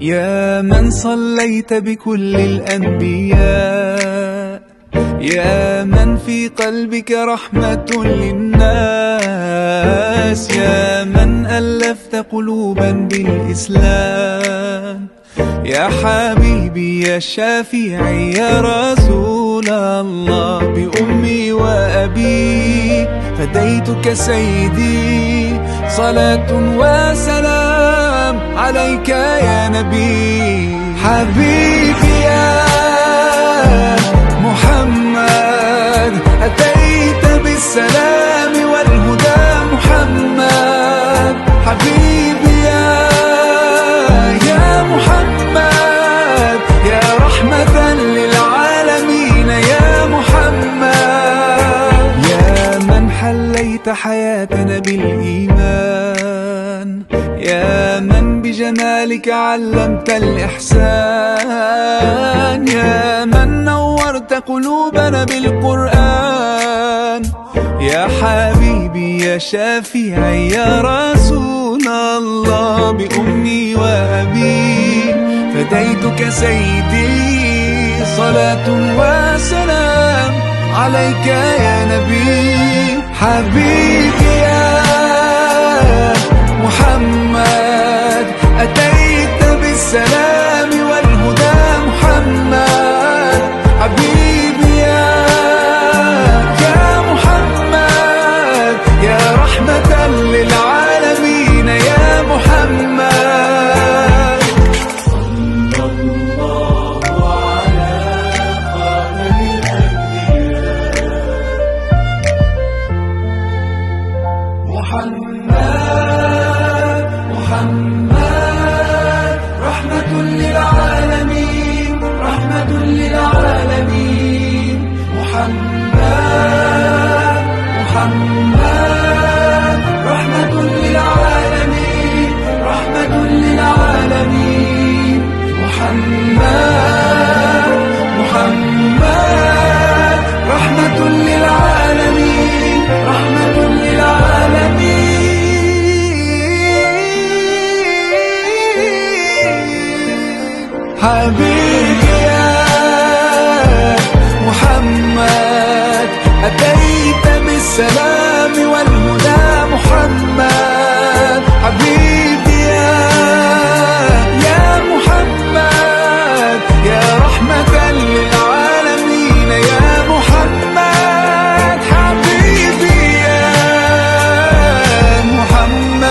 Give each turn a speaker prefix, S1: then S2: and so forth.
S1: يا من صليت بكل الأنبياء، يا من في قلبك رحمة للناس، يا من ألفت قلوبا بالإسلام، يا حبيبي يا شافعي يا رسول الله، بأمي وأبي فديتك سيدي، صلاة وسلام عليك يا نبي. حبيبي يا محمد أتيت بالسلام والهدى محمد، حبيبي يا محمد يا رحمة للعالمين يا محمد، يا من حليت حياتنا بالإيمان، يا من بجمالك علمت الإحسان، يا من نورت قلوبنا بالقرآن، يا حبيبي يا شافعي يا رسول الله، بأمي وأبي فديتك سيدي، صلاة وسلام عليك يا نبي. حبيبي يا محمد أتيت بالسلام والهدى محمد، حبيبي يا محمد يا رحمة للعالمين يا محمد. صلى الله على خاتم الأنبياء محمد رحمة للعالمين، رحمة للعالمين، محمد رحمة للعالمين، رحمة للعالمين، محمد رحمة للعالمين، رحمة للعالمين. حبيبي يا محمد أتيت بالسلام